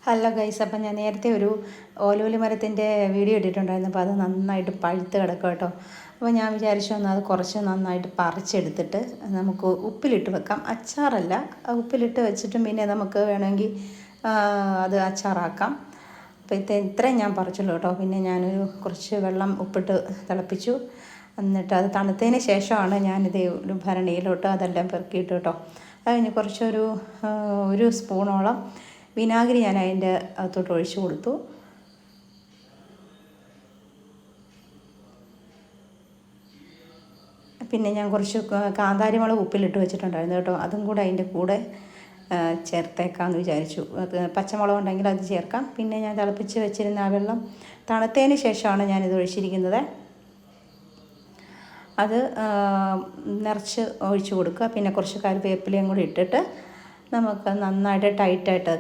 Hello guys, അപ്പം ഞാൻ നേരത്തെ ഒരു ഓലോലി മരത്തിൻ്റെ വീഡിയോ ഇട്ടിട്ടുണ്ടായിരുന്നു. അപ്പോൾ അത് നന്നായിട്ട് പഴുത്ത് കിടക്കും കേട്ടോ. അപ്പോൾ ഞാൻ വിചാരിച്ചു അത് കുറച്ച് നന്നായിട്ട് പറിച്ചെടുത്തിട്ട് നമുക്ക് ഉപ്പിലിട്ട് വെക്കാം. അച്ചാറല്ല, ഉപ്പിലിട്ട് വെച്ചിട്ടും പിന്നെ നമുക്ക് വേണമെങ്കിൽ അത് അച്ചാറാക്കാം. അപ്പോൾ ഇത്രയും ഞാൻ പറിച്ചുള്ളൂ കേട്ടോ. പിന്നെ ഞാനൊരു കുറച്ച് വെള്ളം ഉപ്പിട്ട് തിളപ്പിച്ചു. എന്നിട്ട് അത് തണുത്തതിന് ശേഷമാണ് ഞാനിത് ഒരു ഭരണിയിലോട്ട് അതെല്ലാം പെറുക്കിയിട്ട് കേട്ടോ. അതിന് ഒരു സ്പൂണോളം വിനാഗിരി ഞാൻ അതിൻ്റെ അകത്തോട്ട് ഒഴിച്ച് കൊടുത്തു. പിന്നെ ഞാൻ കുറച്ച് കാന്താരി മുളക് ഉപ്പിലിട്ട് വെച്ചിട്ടുണ്ടായിരുന്നു കേട്ടോ. അതും കൂടെ അതിൻ്റെ കൂടെ ചേർത്തേക്കാമെന്ന് വിചാരിച്ചു. പച്ചമുളക് ഉണ്ടെങ്കിൽ അത് ചേർക്കാം. പിന്നെ ഞാൻ തിളപ്പിച്ച് വെച്ചിരുന്ന ആ വെള്ളം തണുത്തതിന് ശേഷമാണ് ഞാനിത് ഒഴിച്ചിരിക്കുന്നത്. അത് നിറച്ച് ഒഴിച്ച് കൊടുക്കുക. പിന്നെ കുറച്ച് കറിവേപ്പിലയും കൂടി ഇട്ടിട്ട് നമുക്ക് നന്നായിട്ട് ടൈറ്റായിട്ട്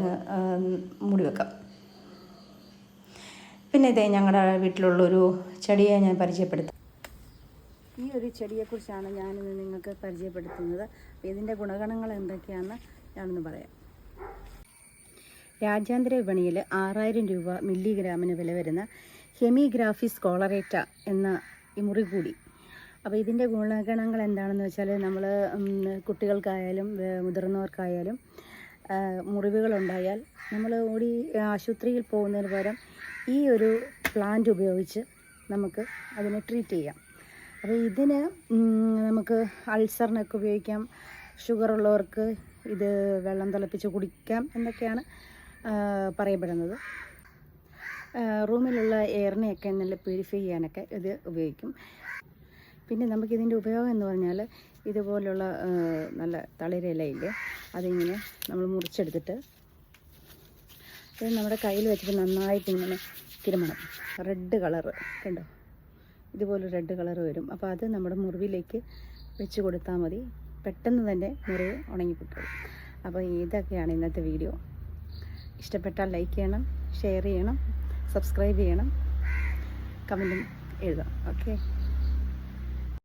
മൂടി വെക്കാം. പിന്നെ ഇതേ ഞങ്ങളുടെ വീട്ടിലുള്ളൊരു ചെടിയെ ഞാൻ പരിചയപ്പെടുത്താം. ഈ ഒരു ചെടിയെക്കുറിച്ചാണ് ഞാനിന്ന് നിങ്ങൾക്ക് പരിചയപ്പെടുത്തുന്നത്. ഇതിൻ്റെ ഗുണഗണങ്ങൾ എന്തൊക്കെയാണെന്ന് ഞാനൊന്ന് പറയാം. രാജ്യാന്തര വിപണിയിൽ 6000 രൂപ മില്ലിഗ്രാമിന് വില വരുന്ന ഹെമിഗ്രാഫിസ് കോളറേറ്റ എന്ന ഈ മുറികൂടി. അപ്പോൾ ഇതിൻ്റെ ഗുണഗണങ്ങൾ എന്താണെന്ന് വെച്ചാൽ നമ്മൾ കുട്ടികൾക്കായാലും മുതിർന്നവർക്കായാലും മുറിവുകളുണ്ടായാൽ നമ്മൾ ആശുപത്രിയിൽ പോകുന്നതിന് പകരം ഈ ഒരു പ്ലാന്റ് ഉപയോഗിച്ച് നമുക്ക് അതിനെ ട്രീറ്റ് ചെയ്യാം. അപ്പോൾ ഇതിന് നമുക്ക് അൾസറിനൊക്കെ ഉപയോഗിക്കാം. ഷുഗറുള്ളവർക്ക് ഇത് വെള്ളം തിളപ്പിച്ച് കുടിക്കാം എന്നൊക്കെയാണ് പറയപ്പെടുന്നത്. റൂമിലുള്ള എയറിനെയൊക്കെ നല്ല പ്യൂരിഫൈ ചെയ്യാനൊക്കെ ഇത് ഉപയോഗിക്കും. പിന്നെ നമുക്കിതിൻ്റെ ഉപയോഗം എന്ന് പറഞ്ഞാൽ ഇതുപോലുള്ള നല്ല തളിരിലയില്ലേ, അതിങ്ങനെ നമ്മൾ മുറിച്ചെടുത്തിട്ട് ഇത് നമ്മുടെ കയ്യിൽ വെച്ചിട്ട് നന്നായിട്ട് ഇങ്ങനെ തിരുമണം. റെഡ് കളറ് കണ്ടോ, ഇതുപോലെ റെഡ് കളറ് വരും. അപ്പോൾ അത് നമ്മുടെ മുറിവിലേക്ക് വെച്ച് കൊടുത്താൽ മതി. പെട്ടെന്ന് തന്നെ മുറിവ് ഉണങ്ങിപ്പോയിക്കോളും. അപ്പോൾ ഇതൊക്കെയാണ് ഇന്നത്തെ വീഡിയോ. ഇഷ്ടപ്പെട്ടാൽ ലൈക്ക് ചെയ്യണം, ഷെയർ ചെയ്യണം, സബ്സ്ക്രൈബ് ചെയ്യണം, കമൻറ്റും എഴുതാം. ഓക്കെ.